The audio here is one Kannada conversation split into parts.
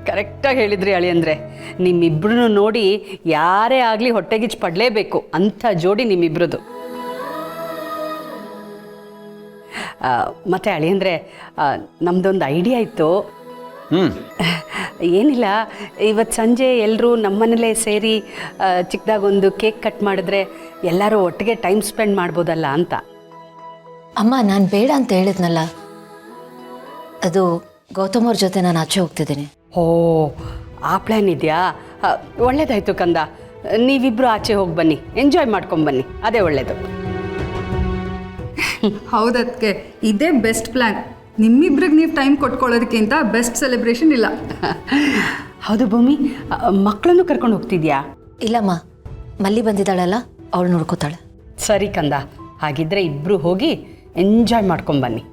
ಕರೆಕ್ಟಾಗಿ ಹೇಳಿದ್ರಿ ಅಳಿಯಂದ್ರೆ. ನಿಮ್ಮಿಬ್ರು ನೋಡಿ ಯಾರೇ ಆಗಲಿ ಹೊಟ್ಟೆಗಿಚ್ಚು ಪಡಲೇಬೇಕು ಅಂಥ ಜೋಡಿ ನಿಮ್ಮಿಬ್ರದ್ದು. ಮತ್ತು ಅಳಿಯಂದ್ರೆ ನಮ್ಮದೊಂದು ಐಡಿಯಾ ಇತ್ತು. ಏನಿಲ್ಲ, ಇವತ್ತು ಸಂಜೆ ಎಲ್ಲರೂ ನಮ್ಮನೇಲೇ ಸೇರಿ ಚಿಕ್ಕದಾಗೊಂದು ಕೇಕ್ ಕಟ್ ಮಾಡಿದ್ರೆ ಎಲ್ಲರೂ ಒಟ್ಟಿಗೆ ಟೈಮ್ ಸ್ಪೆಂಡ್ ಮಾಡ್ಬೋದಲ್ಲ ಅಂತ. ಅಮ್ಮ, ನಾನು ಬೇಡ ಅಂತ ಹೇಳಿದ್ನಲ್ಲ, ಅದು ಗೌತಮ್ ಅವ್ರ ಜೊತೆ ನಾನು ಆಚೆ ಹೋಗ್ತಿದ್ದೀನಿ. ಓ, ಆ ಪ್ಲ್ಯಾನ್ ಇದೆಯಾ? ಒಳ್ಳೇದಾಯ್ತು ಕಂದ. ನೀವಿಬ್ರು ಆಚೆ ಹೋಗಿ ಬನ್ನಿ, ಎಂಜಾಯ್ ಮಾಡ್ಕೊಂಬನ್ನಿ, ಅದೇ ಒಳ್ಳೇದು. ಹೌದಕ್ಕೆ ಇದೇ ಬೆಸ್ಟ್ ಪ್ಲ್ಯಾನ್. ನಿಮ್ಮಿಬ್ರಿಗೆ ನೀವು ಟೈಮ್ ಕೊಟ್ಕೊಳ್ಳೋದಕ್ಕಿಂತ ಬೆಸ್ಟ್ ಸೆಲೆಬ್ರೇಷನ್ ಇಲ್ಲ. ಹೌದು ಭೂಮಿ, ಮಕ್ಕಳನ್ನು ಕರ್ಕೊಂಡು ಹೋಗ್ತಿದ್ಯಾ? ಇಲ್ಲಮ್ಮ, ಮಲ್ಲಿ ಬಂದಿದ್ದಾಳಲ್ಲ, ಅವಳು ನೋಡ್ಕೋತಾಳೆ. ಸರಿ ಕಂದ, ಹಾಗಿದ್ರೆ ಇಬ್ಬರು ಹೋಗಿ ಎಂಜಾಯ್ ಮಾಡ್ಕೊಂಬನ್ನಿ.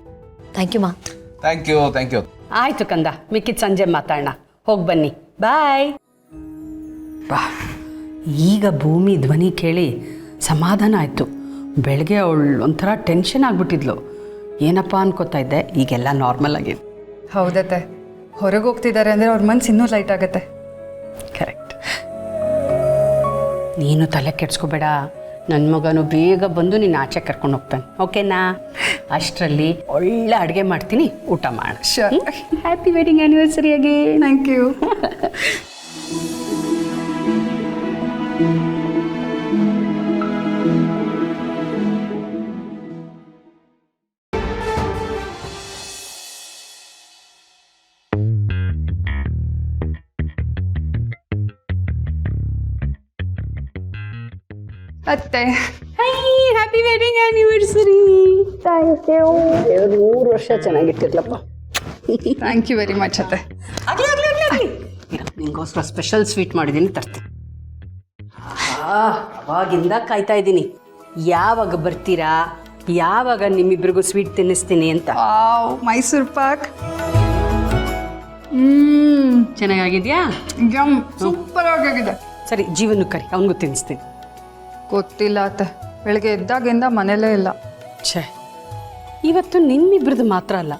ಥ್ಯಾಂಕ್ ಯು ಮಾ. Thank you. ಆಯಿತು ಕಂದ, ಮಿಕ್ಕಿದ ಸಂಜೆ ಮಾತಾಡೋಣ. ಹೋಗಿ ಬನ್ನಿ, ಬಾಯ್. ಬಾ, ಈಗ ಭೂಮಿ ಧ್ವನಿ ಕೇಳಿ ಸಮಾಧಾನ ಆಯಿತು. ಬೆಳಗ್ಗೆ ಅವಳು ಒಂಥರ ಟೆನ್ಷನ್ ಆಗಿಬಿಟ್ಟಿದ್ಲು. ಏನಪ್ಪ ಅನ್ಕೋತಾ ಇದ್ದೆ, ಈಗೆಲ್ಲ ನಾರ್ಮಲ್ ಆಗಿದೆ. ಹೌದತ್ತೆ, ಹೊರಗೆ ಹೋಗ್ತಿದ್ದಾರೆ ಅಂದರೆ ಅವ್ರ ಮನ್ಸು ಇನ್ನೂ ಲೈಟ್ ಆಗುತ್ತೆ. ಕರೆಕ್ಟ್. ನೀನು ತಲೆ ಕೆಡ್ಸ್ಕೋಬೇಡ, ನನ್ನ ಮಗನು ಬೇಗ ಬಂದು ನೀನು ಆಚೆ ಕರ್ಕೊಂಡು ಹೋಗ್ತಾನೆ, ಓಕೆನಾ? ಅಷ್ಟರಲ್ಲಿ ಒಳ್ಳೆ ಅಡುಗೆ ಮಾಡ್ತೀನಿ, ಊಟ ಮಾಡ. Sure. Happy wedding anniversary again. Thank you. ಅತ್ತೆ, happy wedding anniversary. Thank you. 3 ವರ್ಷ ಚೆನ್ನಾಗಿಟ್ಟಿರ್ಲಪ್ಪ. ಥ್ಯಾಂಕ್ ಯು ವೆರಿ ಮಚ್ ಅತ್ತೆ. ಆಗಲಿ ನಿಂಗೋಸ್ಕರ ಸ್ಪೆಷಲ್ ಸ್ವೀಟ್ ಮಾಡಿದ್ದೀನಿ, ತರ್ತೀನಿ. ಅವಾಗಿಂದ ಕಾಯ್ತಾ ಇದ್ದೀನಿ, ಯಾವಾಗ ಬರ್ತೀರಾ, ಯಾವಾಗ ನಿಮ್ಮಿಬ್ರಿಗೂ ಸ್ವೀಟ್ ತಿನ್ನಿಸ್ತೀನಿ ಅಂತ. ಮೈಸೂರು ಪಾಕ್ ಚೆನ್ನಾಗಿದೆಯಾ? ಯಮ್, ಸೂಪರ್ ಆಗಿದೆ. ಸರಿ, ಜೀವನ ಕರಿ, ಅವನಿಗೂ ತಿನ್ನಿಸ್ತೀನಿ. ಗೊತ್ತಿಲ್ಲ ಅತ್ತೆ, ಬೆಳಗ್ಗೆ ಎದ್ದಾಗಿಂದ ಮನೇಲೇ ಇಲ್ಲ. ಛೇ, ಇವತ್ತು ನಿಮ್ಮಿಬ್ರದ್ದು ಮಾತ್ರ ಅಲ್ಲ,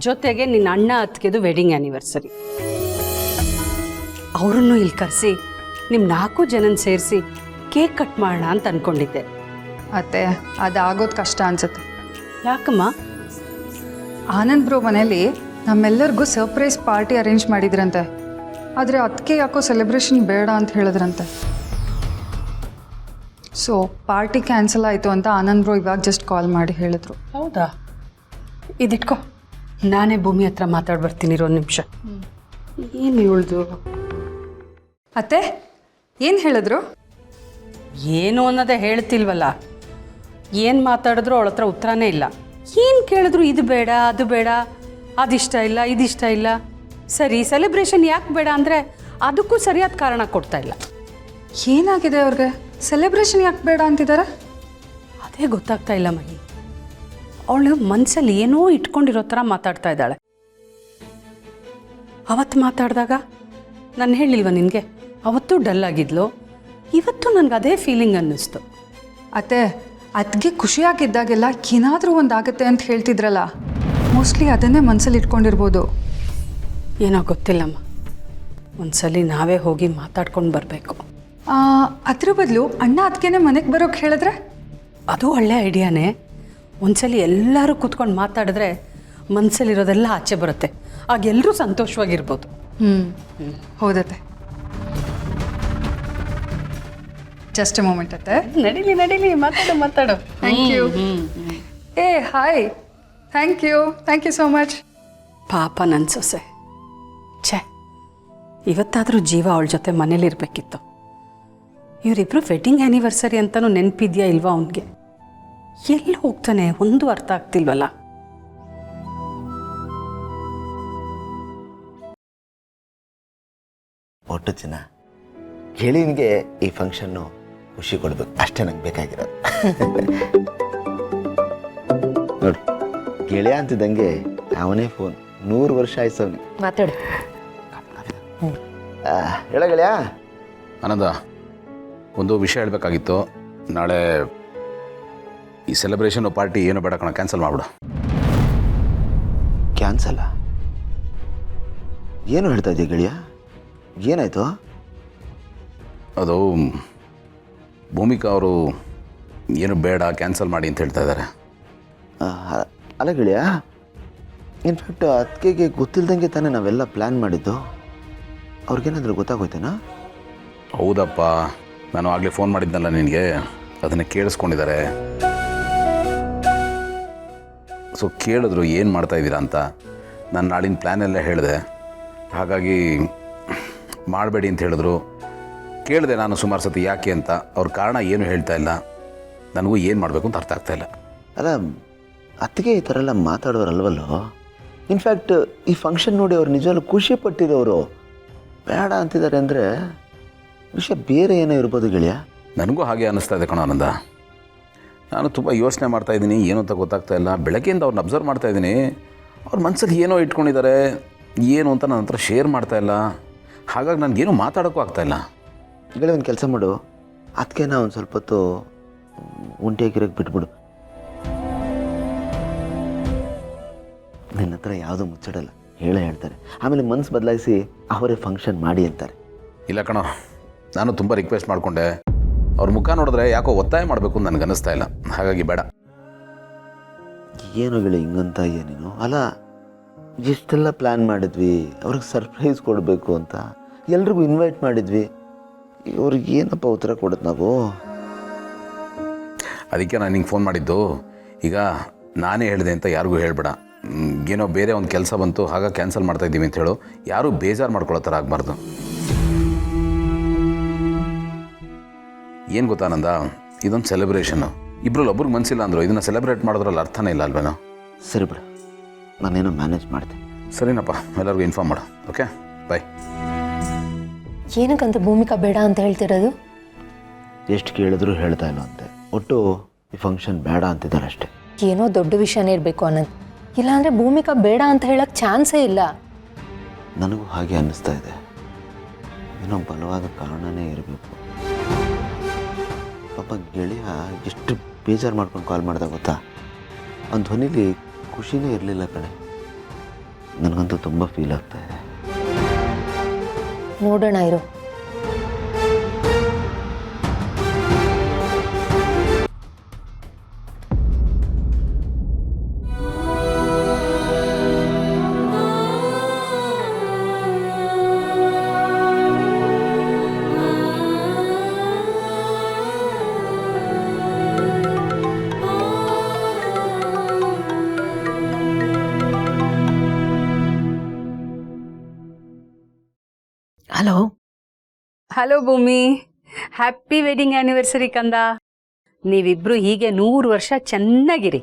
ಜೊತೆಗೆ ನಿನ್ನ ಅಣ್ಣ ಅತ್ತಿಗೆದು ವೆಡ್ಡಿಂಗ್ ಆ್ಯನಿವರ್ಸರಿ. ಅವರನ್ನು ಇಲ್ಲಿ ಕರೆಸಿ ನಿಮ್ಮ 4 ಜನನ ಸೇರಿಸಿ ಕೇಕ್ ಕಟ್ ಮಾಡೋಣ ಅಂತ ಅಂದ್ಕೊಂಡಿದ್ದೆ. ಅತ್ತೆ, ಅದಾಗೋದು ಕಷ್ಟ ಅನ್ಸುತ್ತೆ. ಯಾಕಮ್ಮ? ಆನಂದ್ ಬ್ರೋ ಮನೇಲಿ ನಮ್ಮೆಲ್ಲರಿಗೂ ಸರ್ಪ್ರೈಸ್ ಪಾರ್ಟಿ ಅರೇಂಜ್ ಮಾಡಿದ್ರಂತೆ. ಆದರೆ ಅದಕ್ಕೆ ಯಾಕೋ ಸೆಲೆಬ್ರೇಷನ್ ಬೇಡ ಅಂತ ಹೇಳಿದ್ರಂತೆ. ಸೊ ಪಾರ್ಟಿ ಕ್ಯಾನ್ಸಲ್ ಆಯಿತು ಅಂತ ಆನಂದ್ ಬ್ರೋ ಇವಾಗ ಜಸ್ಟ್ ಕಾಲ್ ಮಾಡಿ ಹೇಳಿದ್ರು. ಹೌದಾ? ಇದಿಟ್ಕೋ, ನಾನೇ ಭೂಮಿ ಹತ್ರ ಮಾತಾಡಿ ಬರ್ತೀನಿ, 1 ನಿಮಿಷ. ಏನು ಹೇಳ್ದು? ಅತ್ತೆ, ಏನು ಹೇಳಿದ್ರು? ಏನು ಅನ್ನೋದೇ ಹೇಳ್ತಿಲ್ವಲ್ಲ. ಏನು ಮಾತಾಡಿದ್ರು ಅವಳ ಹತ್ರ ಉತ್ತರನೇ ಇಲ್ಲ. ಏನು ಕೇಳಿದ್ರು ಇದು ಬೇಡ, ಅದು ಬೇಡ, ಅದಿಷ್ಟ ಇಲ್ಲ, ಇದಿಷ್ಟ ಇಲ್ಲ. ಸರಿ, ಸೆಲೆಬ್ರೇಷನ್ ಯಾಕೆ ಬೇಡ ಅಂದರೆ ಅದಕ್ಕೂ ಸರಿಯಾದ ಕಾರಣ ಕೊಡ್ತಾ ಇಲ್ಲ. ಏನಾಗಿದೆ ಅವ್ರಿಗೆ? ಸೆಲೆಬ್ರೇಷನ್ ಯಾಕೆ ಬೇಡ ಅಂತಿದ್ದಾರೆ? ಅದೇ ಗೊತ್ತಾಗ್ತಾ ಇಲ್ಲ ಮಹಿ. ಅವಳು ಮನಸ್ಸಲ್ಲಿ ಏನೋ ಇಟ್ಕೊಂಡಿರೋ ಥರ ಮಾತಾಡ್ತಾ ಇದ್ದಾಳೆ. ಅವತ್ತು ಮಾತಾಡಿದಾಗ ನಾನು ಹೇಳಿಲ್ವ ನಿನಗೆ, ಅವತ್ತು ಡಲ್ ಆಗಿದ್ಲು, ಇವತ್ತು ನನಗೆ ಅದೇ ಫೀಲಿಂಗ್ ಅನ್ನಿಸ್ತು. ಅತ್ತೆ, ಅದಕ್ಕೆ ಖುಷಿಯಾಗಿದ್ದಾಗೆಲ್ಲ ಏನಾದರೂ ಒಂದು ಆಗುತ್ತೆ ಅಂತ ಹೇಳ್ತಿದ್ರಲ್ಲ, ಮೋಸ್ಟ್ಲಿ ಅದನ್ನೇ ಮನಸ್ಸಲ್ಲಿ ಇಟ್ಕೊಂಡಿರ್ಬೋದು. ಏನೋ ಗೊತ್ತಿಲ್ಲಮ್ಮ, ಒಂದ್ಸಲಿ ನಾವೇ ಹೋಗಿ ಮಾತಾಡ್ಕೊಂಡು ಬರಬೇಕು. ಅದ್ರ ಬದಲು ಅಣ್ಣ ಅದಕ್ಕೇನೆ ಮನೆಗೆ ಬರೋಕ್ಕೆ ಹೇಳಿದ್ರೆ? ಅದು ಒಳ್ಳೆ ಐಡಿಯಾನೇ. ಒಂದ್ಸಲಿ ಎಲ್ಲರೂ ಕೂತ್ಕೊಂಡು ಮಾತಾಡಿದ್ರೆ ಮನಸ್ಸಲ್ಲಿರೋದೆಲ್ಲ ಆಚೆ ಬರುತ್ತೆ, ಆಗ ಎಲ್ಲರೂ ಸಂತೋಷವಾಗಿರ್ಬೋದು. ಹೌದತ್ತೆ. ಜಸ್ಟ್ ಎ ಮೂಮೆಂಟ್ ಅತ್ತೆ. ನಡೀಲಿ, ಮಾತಾಡು. Thank you. ಏ hi, thank you so much. ಪಾಪ ನನ್ನ ಸೊಸೆ, ಛೇ, ಇವತ್ತಾದರೂ ಜೀವ ಅವಳ ಜೊತೆ ಮನೇಲಿರಬೇಕಿತ್ತು. ಇವರಿಬ್ರು ವೆಡ್ಡಿಂಗ್ ಆ್ಯನಿವರ್ಸರಿ ಅಂತಲೂ ನೆನಪಿದ್ಯಾ ಇಲ್ವಾ ಅವನಿಗೆ? ಎಲ್ಲಿ ಹೋಗ್ತಾನೆ, ಒಂದು ಅರ್ಥ ಆಗ್ತಿಲ್ವಲ್ಲ. ಒಟ್ಟು ಜನ ಗೆಳೆಯನಿಗೆ ಈ ಫಂಕ್ಷನ್ನು ಖುಷಿ ಕೊಡ್ಬೇಕು, ಅಷ್ಟೇ ನಂಗೆ ಬೇಕಾಗಿರೋದು. ನೋಡು, ಗೆಳೆಯ ಅಂತಿದ್ದಂಗೆ ಅವನೇ ಫೋನ್, 100 ವರ್ಷ ಆಯ್ತು ಅವನಿಗೆ. ಮಾತಾಡು. ಹೇಳ ಗೆಳೆಯ. ಆನಂದ, ಒಂದು ವಿಷಯ ಹೇಳಬೇಕಾಗಿತ್ತು. ನಾಳೆ ಈ ಸೆಲೆಬ್ರೇಷನ್ ಪಾರ್ಟಿ ಏನು ಬೇಡ ಕಣ, ಕ್ಯಾನ್ಸಲ್ ಮಾಡಿಬಿಡು. ಕ್ಯಾನ್ಸಲ್ಲ? ಏನು ಹೇಳ್ತಾ ಇದೆಯಾ ಗೆಳೆಯ? ಏನಾಯಿತು? ಅದು ಭೂಮಿಕಾ ಅವರು ಏನು ಬೇಡ ಕ್ಯಾನ್ಸಲ್ ಮಾಡಿ ಅಂತ ಹೇಳ್ತಾ ಇದ್ದಾರೆ. ಅಲ್ಲ ಗೆಳೆಯ, ಇನ್ಫ್ಯಾಕ್ಟ್ ಅದಕ್ಕೆ ಗೊತ್ತಿಲ್ದಂಗೆ ತಾನೇ ನಾವೆಲ್ಲ ಪ್ಲ್ಯಾನ್ ಮಾಡಿದ್ದು. ಅವ್ರಿಗೇನಾದರೂ ಗೊತ್ತಾಗೋಯ್ತೇನಾ? ಹೌದಪ್ಪ, ನಾನು ಆಗಲೇ ಫೋನ್ ಮಾಡಿದ್ನಲ್ಲ ನಿನಗೆ, ಅದನ್ನು ಕೇಳಿಸ್ಕೊಂಡಿದ್ದಾರೆ. ಸೊ ಕೇಳಿದ್ರು ಏನು ಮಾಡ್ತಾಯಿದ್ದೀರಾ ಅಂತ. ನಾನು ನಾಳಿನ ಪ್ಲ್ಯಾನೆಲ್ಲ ಹೇಳಿದೆ, ಹಾಗಾಗಿ ಮಾಡಬೇಡಿ ಅಂತ ಹೇಳಿದ್ರು. ಕೇಳಿದೆ ನಾನು ಸುಮಾರು ಸತಿ ಯಾಕೆ ಅಂತ. ಅವ್ರ ಕಾರಣ ಏನು ಹೇಳ್ತಾ ಇಲ್ಲ. ನನಗೂ ಏನು ಮಾಡಬೇಕು ಅಂತ ಅರ್ಥ ಆಗ್ತಾಯಿಲ್ಲ. ಅಲ್ಲ, ಅತ್ತಿಗೆ ಈ ಥರ ಎಲ್ಲ ಮಾತಾಡೋರಲ್ವಲ್ಲೋ. ಇನ್ಫ್ಯಾಕ್ಟ್ ಈ ಫಂಕ್ಷನ್ ನೋಡಿ ಅವ್ರು ನಿಜವಾಗ್ಲೂ ಖುಷಿ ಪಟ್ಟಿರೋರು ಬೇಡ ಅಂತಿದ್ದಾರೆ ಅಂದರೆ ವಿಷಯ ಬೇರೆ ಏನೋ ಇರ್ಬೋದು ಗೆಳೆಯ. ನನಗೂ ಹಾಗೆ ಅನ್ನಿಸ್ತಾ ಇದೆ ಕಣೋ ಆನಂದ. ನಾನು ತುಂಬ ಯೋಚನೆ ಮಾಡ್ತಾಯಿದ್ದೀನಿ, ಏನು ಅಂತ ಗೊತ್ತಾಗ್ತಾ ಇಲ್ಲ. ಬೆಳಗ್ಗೆಯಿಂದ ಅವ್ರನ್ನ ಅಬ್ಸರ್ವ್ ಮಾಡ್ತಾಯಿದ್ದೀನಿ. ಅವ್ರ ಮನಸ್ಸಲ್ಲಿ ಏನೋ ಇಟ್ಕೊಂಡಿದ್ದಾರೆ, ಏನು ಅಂತ ನನ್ನ ಹತ್ರ ಶೇರ್ ಮಾಡ್ತಾಯಿಲ್ಲ. ಹಾಗಾಗಿ ನನಗೇನು ಮಾತಾಡೋಕ್ಕೂ ಆಗ್ತಾಯಿಲ್ಲ. ಗೆಳೆಯ, ಒಂದು ಕೆಲಸ ಮಾಡು, ಅದಕ್ಕೆ ಒಂದು ಸ್ವಲ್ಪ ಹೊತ್ತು ಒಂಟಿಯಾಗಿರೋಕ್ಕೆ ಬಿಟ್ಬಿಡು. ನಿನ್ನ ಹತ್ರ ಯಾವುದೂ ಮುಚ್ಚಿಡಲ್ಲ, ಹೇಳ್ತಾರೆ. ಆಮೇಲೆ ಮನಸ್ಸು ಬದಲಾಯಿಸಿ ಅವರೇ ಫಂಕ್ಷನ್ ಮಾಡಿ ಅಂತಾರೆ. ಇಲ್ಲ ಕಣೋ, ನಾನು ತುಂಬ ರಿಕ್ವೆಸ್ಟ್ ಮಾಡಿಕೊಂಡೆ. ಅವ್ರ ಮುಖ ನೋಡಿದ್ರೆ ಯಾಕೋ ಒತ್ತಾಯ ಮಾಡಬೇಕು ಅಂತ ನನಗೆ ಅನ್ನಿಸ್ತಾ ಇಲ್ಲ. ಹಾಗಾಗಿ ಬೇಡ. ಏನೋ ಗೆಳೆಯ ಹಿಂಗಂತ ಏನೇನು ಅಲ್ಲ, ಎಷ್ಟೆಲ್ಲ ಪ್ಲ್ಯಾನ್ ಮಾಡಿದ್ವಿ, ಅವ್ರಿಗೆ ಸರ್ಪ್ರೈಸ್ ಕೊಡಬೇಕು ಅಂತ ಎಲ್ರಿಗೂ ಇನ್ವೈಟ್ ಮಾಡಿದ್ವಿ. ಇವ್ರಿಗೆ ಏನಪ್ಪ ಉತ್ತರ ಕೊಡೋದು ನಾವು? ಅದಕ್ಕೆ ನಾನು ನಿಂಗೆ ಫೋನ್ ಮಾಡಿದ್ದು. ಈಗ ನಾನೇ ಹೇಳಿದೆ ಅಂತ ಯಾರಿಗೂ ಹೇಳ್ಬೇಡ. ಏನೋ ಬೇರೆ ಒಂದು ಕೆಲಸ ಬಂತು, ಹಾಗಾಗಿ ಕ್ಯಾನ್ಸಲ್ ಮಾಡ್ತಾಯಿದ್ದೀವಿ ಅಂತ ಹೇಳು. ಯಾರೂ ಬೇಜಾರು ಮಾಡ್ಕೊಳ್ಳೋ ಥರ ಆಗಬಾರ್ದು. ಏನು ಗೊತ್ತಾನಂದ, ಇದೊಂದು ಸೆಲೆಬ್ರೇಷನ್ನು. ಇಬ್ಬರಲ್ಲಿ ಒಬ್ರಿಗೆ ಮನಸ್ಸಿಲ್ಲ ಅಂದರು, ಇದನ್ನು ಸೆಲೆಬ್ರೇಟ್ ಮಾಡೋದ್ರಲ್ಲಿ ಅರ್ಥನೇ ಇಲ್ಲ ಅಲ್ವೇನೋ. ಸರಿ ಬಿಡು, ನಾನೇನೋ ಮ್ಯಾನೇಜ್ ಮಾಡ್ತೀನಿ. ಸರಿನಪ್ಪ, ಎಲ್ಲರಿಗೂ ಇನ್ಫಾರ್ಮ್ ಮಾಡು. ಓಕೆ, ಬಾಯ್. ಏನಕ್ಕಂತ ಭೂಮಿಕಾ ಬೇಡ ಅಂತ ಹೇಳ್ತಿರೋದು? ಎಷ್ಟು ಕೇಳಿದ್ರು ಹೇಳ್ತಾ ಇಲ್ಲ ಅಂತೆ. ಒಟ್ಟು ಈ ಫಂಕ್ಷನ್ ಬೇಡ ಅಂತಿದ್ದಾರೆ ಅಷ್ಟೇ. ಏನೋ ದೊಡ್ಡ ವಿಷಯನೇ ಇರಬೇಕು ಅನ್ನೋದು. ಇಲ್ಲಾಂದರೆ ಭೂಮಿಕಾ ಬೇಡ ಅಂತ ಹೇಳೋಕ್ಕೆ ಚಾನ್ಸೇ ಇಲ್ಲ. ನನಗೂ ಹಾಗೆ ಅನ್ನಿಸ್ತಾ ಇದೆ. ಏನೋ ಬಲವಾದ ಕಾರಣನೇ ಇರಬೇಕು. ಪಾಪ ಗೆಳೆಯ ಎಷ್ಟು ಬೇಜಾರು ಮಾಡ್ಕೊಂಡು ಕಾಲ್ ಮಾಡ್ದೆ ಗೊತ್ತಾ? ಅವ್ನ ಧ್ವನಿಲಿ ಖುಷಿನೇ ಇರಲಿಲ್ಲ ಕಣೆ. ನನಗಂತೂ ತುಂಬ ಫೀಲ್ ಆಗ್ತಾ ಇದೆ. ನೋಡೋಣ ಇರು. ಹಲೋ ಹಲೋ ಭೂಮಿ, ಹ್ಯಾಪಿ ವೆಡ್ಡಿಂಗ್ ಆ್ಯನಿವರ್ಸರಿ ಕಂದ. ನೀವಿಬ್ರು ಹೀಗೆ 100 ವರ್ಷ ಚೆನ್ನಾಗಿರಿ.